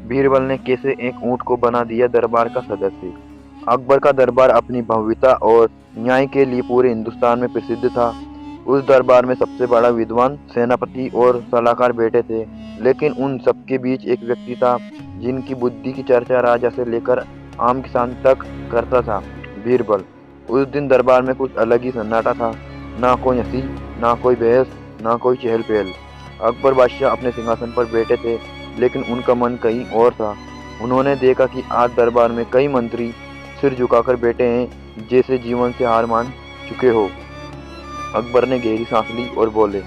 बीरबल ने कैसे एक ऊंट को बना दिया दरबार का सदस्य। अकबर का दरबार अपनी भव्यता और न्याय के लिए पूरे हिंदुस्तान में प्रसिद्ध था। उस दरबार में सबसे बड़ा विद्वान, सेनापति और सलाहकार बैठे थे, लेकिन उन सबके बीच एक व्यक्ति था जिनकी बुद्धि की चर्चा राजा से लेकर आम किसान तक करता था, बीरबल। उस दिन दरबार में कुछ अलग ही सन्नाटा था। ना कोई हंसी, ना कोई बहस, ना कोई चहल पहल। अकबर बादशाह अपने सिंहासन पर बैठे थे, लेकिन उनका मन कहीं और था। उन्होंने देखा कि आज दरबार में कई मंत्री सिर झुकाकर बैठे हैं, जैसे जीवन से हार मान चुके हो। अकबर ने गहरी सांस ली और बोले,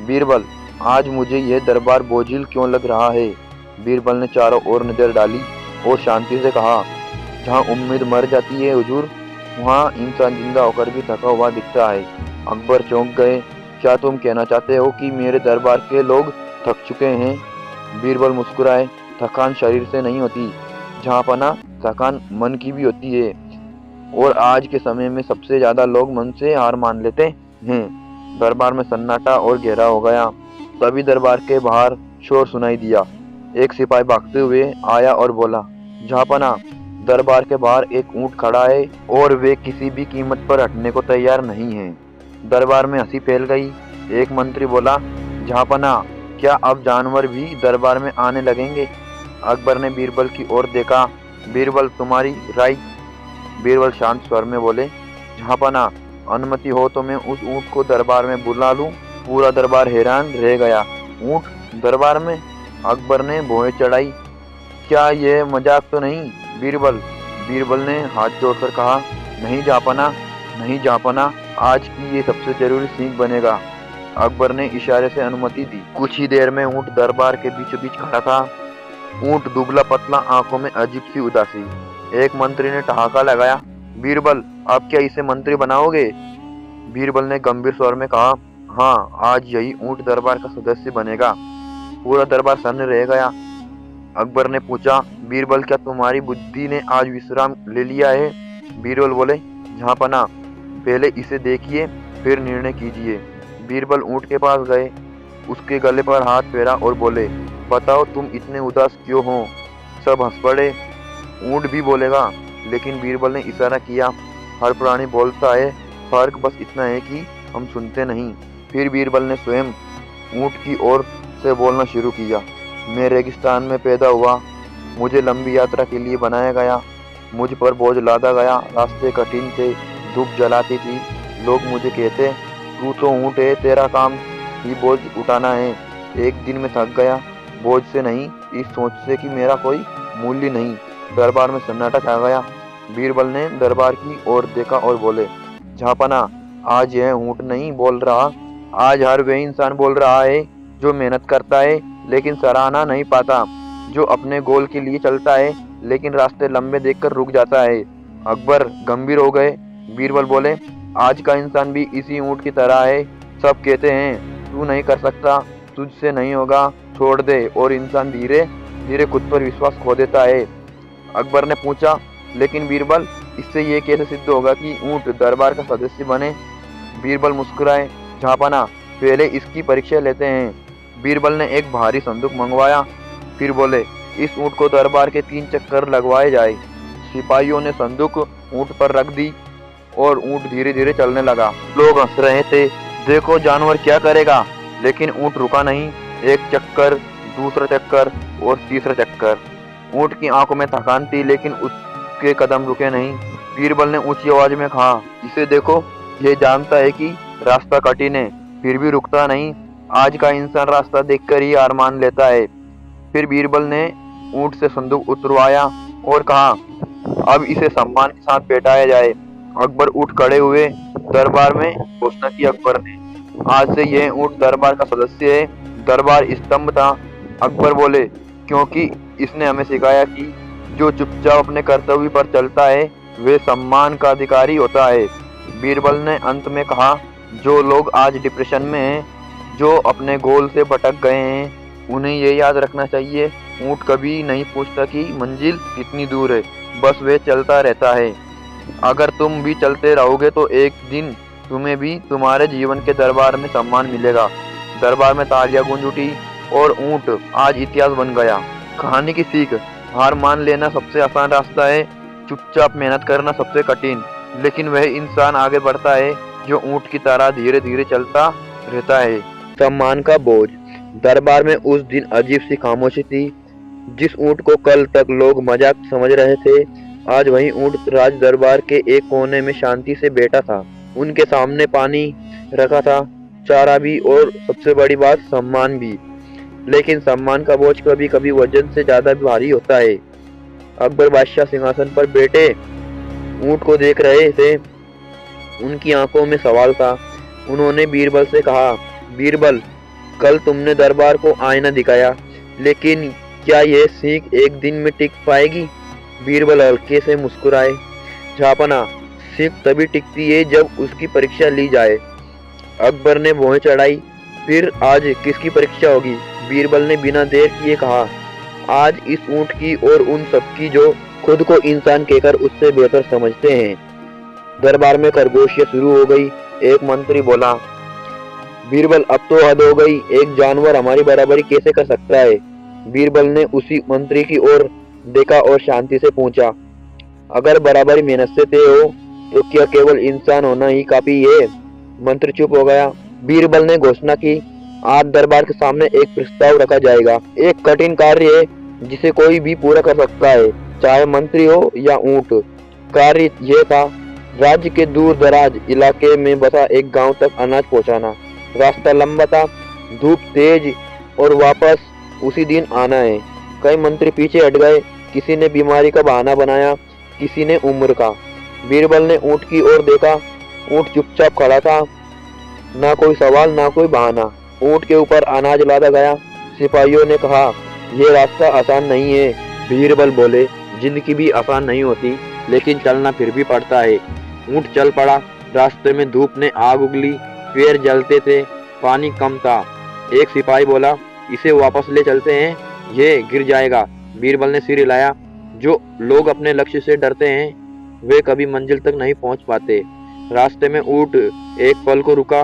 बीरबल, आज मुझे यह दरबार बोझिल क्यों लग रहा है। बीरबल ने चारों ओर नजर डाली और शांति से कहा, जहाँ उम्मीद मर जाती है हुजूर, वहाँ इंसान जिंदा होकर भी थका हुआ दिखता है। अकबर चौंक गए। क्या तुम कहना चाहते हो कि मेरे दरबार के लोग थक चुके हैं? बीरबल मुस्कुराए, थकान शरीर से नहीं होती जहाँपना, थकान मन की भी होती है। और आज के समय में सबसे ज्यादा लोग मन से हार मान लेते हैं। दरबार में सन्नाटा और गहरा हो गया। तभी दरबार के बाहर शोर सुनाई दिया। एक सिपाही भागते हुए आया और बोला, जहाँपना, दरबार के बाहर एक ऊंट खड़ा है और वे किसी भी कीमत पर हटने को तैयार नहीं है। दरबार में हंसी फैल गई। एक मंत्री बोला, जहाँपना, क्या अब जानवर भी दरबार में आने लगेंगे? अकबर ने बीरबल की ओर देखा। बीरबल, तुम्हारी राय? बीरबल शांत स्वर में बोले, जहाँपना, अनुमति हो तो मैं उस ऊंट को दरबार में बुला लूं। पूरा दरबार हैरान रह गया। ऊंट दरबार में? अकबर ने भौहें चढ़ाई। क्या यह मजाक तो नहीं बीरबल? बीरबल ने हाथ जोड़कर कहा, नहीं जहाँपना, नहीं जहाँपना, आज की ये सबसे जरूरी सीख बनेगा। अकबर ने इशारे से अनुमति दी। कुछ ही देर में ऊंट दरबार के बीचों बीच खड़ा था। ऊंट दुबला पतला, आंखों में अजीब सी उदासी। एक मंत्री ने ठहाका लगाया, बीरबल, आप क्या इसे मंत्री बनाओगे? बीरबल ने गंभीर स्वर में कहा, हाँ, आज यही ऊंट दरबार का सदस्य बनेगा। पूरा दरबार सन्न रह गया। अकबर ने पूछा, बीरबल, क्या तुम्हारी बुद्धि ने आज विश्राम ले लिया है? बीरबल बोले, जहाँपना, पहले इसे देखिए फिर निर्णय कीजिए। बीरबल ऊंट के पास गए, उसके गले पर हाथ फेरा और बोले, बताओ तुम इतने उदास क्यों हो? सब हंस पड़े। ऊंट भी बोलेगा? लेकिन बीरबल ने इशारा किया, हर प्राणी बोलता है, फर्क बस इतना है कि हम सुनते नहीं। फिर बीरबल ने स्वयं ऊंट की ओर से बोलना शुरू किया, मैं रेगिस्तान में पैदा हुआ, मुझे लंबी यात्रा के लिए बनाया गया, मुझ पर बोझ लादा गया, रास्ते कठिन थे, धूप जलाती थी, लोग मुझे कहते, तू तो ऊंट है, तेरा काम ही बोझ उठाना है। एक दिन में थक गया, बोझ से नहीं, इस सोच से कि मेरा कोई मूल्य नहीं। दरबार में सन्नाटा छा गया। बीरबल ने दरबार की ओर देखा और बोले, जहाँपना, आज यह ऊंट नहीं बोल रहा, आज हर वह इंसान बोल रहा है जो मेहनत करता है लेकिन सराहना नहीं पाता, जो अपने गोल के लिए चलता है लेकिन रास्ते लंबे देखकर रुक जाता है। अकबर गंभीर हो गए। बीरबल बोले, आज का इंसान भी इसी ऊंट की तरह है। सब कहते हैं तू नहीं कर सकता, तुझसे नहीं होगा, छोड़ दे, और इंसान धीरे धीरे खुद पर विश्वास खो देता है। अकबर ने पूछा, लेकिन बीरबल, इससे ये कैसे सिद्ध होगा कि ऊंट दरबार का सदस्य बने? बीरबल मुस्कुराए, जहाँपना, पहले इसकी परीक्षा लेते हैं। बीरबल ने एक भारी संदूक मंगवाया, फिर बोले, इस ऊंट को दरबार के 3 चक्कर लगवाए जाए। सिपाहियों ने संदूक ऊंट पर रख दी और ऊंट धीरे धीरे चलने लगा। लोग हंस रहे थे, देखो जानवर क्या करेगा, लेकिन ऊंट रुका नहीं। एक चक्कर, दूसरा चक्कर और तीसरा चक्कर। ऊंट की आंखों में थकान थी, लेकिन उसके कदम रुके नहीं। बीरबल ने ऊंची आवाज में कहा, इसे देखो, ये जानता है कि रास्ता कठिन है, फिर भी रुकता नहीं। आज का इंसान रास्ता देखकर ही हार मान लेता है। फिर बीरबल ने ऊंट से संदूक उतरवाया और कहा, अब इसे सम्मान के साथ बैठाया जाए। अकबर उठ खड़े हुए। दरबार में घोषणा की अकबर ने, आज से यह ऊंट दरबार का सदस्य है। दरबार स्तंभ था। अकबर बोले, क्योंकि इसने हमें सिखाया कि जो चुपचाप अपने कर्तव्य पर चलता है वे सम्मान का अधिकारी होता है। बीरबल ने अंत में कहा, जो लोग आज डिप्रेशन में हैं, जो अपने गोल से भटक गए हैं, उन्हें ये याद रखना चाहिए, ऊंट कभी नहीं पूछता कि मंजिल कितनी दूर है, बस वे चलता रहता है। अगर तुम भी चलते रहोगे तो एक दिन तुम्हें भी तुम्हारे जीवन के दरबार में सम्मान मिलेगा। दरबार में तालियां गूंज उठी और ऊंट आज इतिहास बन गया। कहानी की सीख। हार मान लेना सबसे आसान रास्ता है, चुपचाप मेहनत करना सबसे कठिन। लेकिन वह इंसान आगे बढ़ता है जो ऊंट की तरह धीरे धीरे चलता रहता है। सम्मान का बोझ। दरबार में उस दिन अजीब सी खामोशी थी। जिस ऊंट को कल तक लोग मजाक समझ रहे थे, आज वही ऊंट राज दरबार के एक कोने में शांति से बैठा था। उनके सामने पानी रखा था, चारा भी, और सबसे बड़ी बात सम्मान भी। लेकिन सम्मान का बोझ कभी कभी वजन से ज्यादा भारी होता है। अकबर बादशाह सिंहासन पर बैठे ऊंट को देख रहे थे। उनकी आंखों में सवाल था। उन्होंने बीरबल से कहा, बीरबल, कल तुमने दरबार को आईना दिखाया, लेकिन क्या यह सीख एक दिन में टिक पाएगी? बीरबल हल्के से मुस्कुराए, झापना, सीख तभी टिकती है जब उसकी परीक्षा ली जाए। अकबर ने भौहें चढ़ाई, फिर आज किसकी परीक्षा होगी? बीरबल ने बिना देर किए कहा, आज इस ऊंट की और उन सबकी जो खुद को इंसान कहकर उससे बेहतर समझते हैं। दरबार में खरगोशियां शुरू हो गई। एक मंत्री बोला, बीरबल, अब तो हद हो गई, एक जानवर हमारी बराबरी कैसे कर सकता है? बीरबल ने उसी मंत्री की ओर देखा और शांति से पूछा, अगर बराबरी मेहनत से तय हो तो क्या केवल इंसान होना ही काफी है? मंत्री चुप हो गया। बीरबल ने घोषणा की, आज दरबार के सामने एक प्रस्ताव रखा जाएगा। एक कठिन कार्य है जिसे कोई भी पूरा कर सकता है, चाहे मंत्री हो या ऊंट। कार्य यह था, राज्य के दूर दराज इलाके में बसा एक गांव तक अनाज पहुंचाना। रास्ता लंबा था, धूप तेज, और वापस उसी दिन आना है। कई मंत्री पीछे हट गए, किसी ने बीमारी का बहाना बनाया, किसी ने उम्र का। बीरबल ने ऊंट की ओर देखा। ऊंट चुपचाप खड़ा था, ना कोई सवाल ना कोई बहाना। ऊंट के ऊपर अनाज लादा गया। सिपाहियों ने कहा, यह रास्ता आसान नहीं है। बीरबल बोले, जिंदगी भी आसान नहीं होती, लेकिन चलना फिर भी पड़ता है। ऊंट चल पड़ा। रास्ते में धूप ने आग उगली, पैर जलते थे, पानी कम था। एक सिपाही बोला, इसे वापस ले चलते हैं, ये गिर जाएगा। बीरबल ने सिर हिलाया। जो लोग अपने लक्ष्य से डरते हैं वे कभी मंजिल तक नहीं पहुंच पाते। रास्ते में ऊंट एक पल को रुका।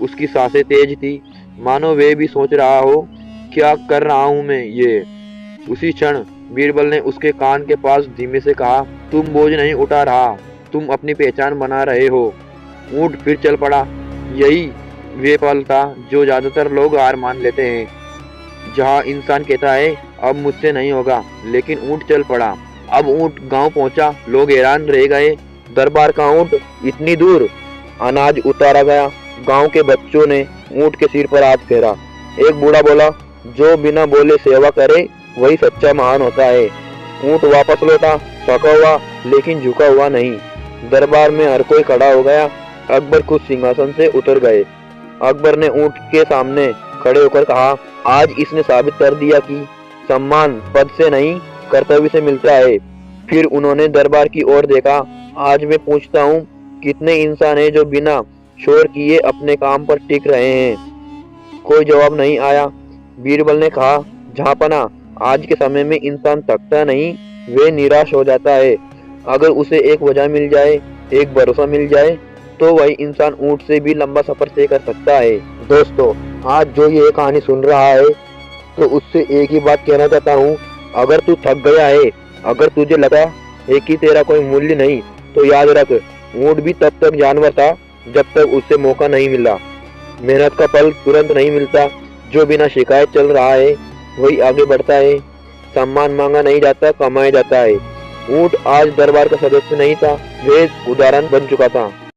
उसकी सांसें तेज थी, मानो वे भी सोच रहा हो, क्या कर रहा हूं मैं ये। उसी क्षण बीरबल ने उसके कान के पास धीमे से कहा, तुम बोझ नहीं उठा रहा, तुम अपनी पहचान बना रहे हो। ऊंट फिर चल पड़ा। यही वे पल था जो ज्यादातर लोग हार मान लेते हैं, जहां इंसान कहता है अब मुझसे नहीं होगा, लेकिन ऊंट चल पड़ा। अब ऊंट गांव पहुंचा। लोग हैरान रह गए, दरबार का ऊंट इतनी दूर? अनाज उतारा गया। गांव के बच्चों ने ऊंट के सिर पर हाथ फेरा। एक बूढ़ा बोला, जो बिना बोले सेवा करे वही सच्चा महान होता है। ऊंट वापस लौटा, थका हुआ लेकिन झुका हुआ नहीं। दरबार में हर कोई खड़ा हो गया। अकबर खुद सिंहासन से उतर गए। अकबर ने ऊंट के सामने खड़े होकर कहा, आज इसने साबित कर दिया कि सम्मान पद से नहीं कर्तव्य से मिलता है। फिर उन्होंने दरबार की ओर देखा। आज मैं पूछता हूँ, कितने इंसान हैं जो बिना शोर किए अपने काम पर टिक रहे हैं? कोई जवाब नहीं आया। बीरबल ने कहा, झापना, आज के समय में इंसान थकता नहीं, वे निराश हो जाता है। अगर उसे एक वजह मिल जाए, एक भरोसा मिल जाए, तो वही इंसान ऊंट से भी लंबा सफर तय कर सकता है। दोस्तों, आज जो ये कहानी सुन रहा है, तो उससे एक ही बात कहना चाहता हूँ, अगर तू थक गया है, अगर तुझे लगा है कि तेरा कोई मूल्य नहीं, तो याद रख, ऊंट भी तब तक जानवर था जब तक उसे मौका नहीं मिला। मेहनत का फल तुरंत नहीं मिलता। जो बिना शिकायत चल रहा है वही आगे बढ़ता है। सम्मान मांगा नहीं जाता, कमाया जाता है। ऊंट आज दरबार का सदस्य नहीं था, वे उदाहरण बन चुका था।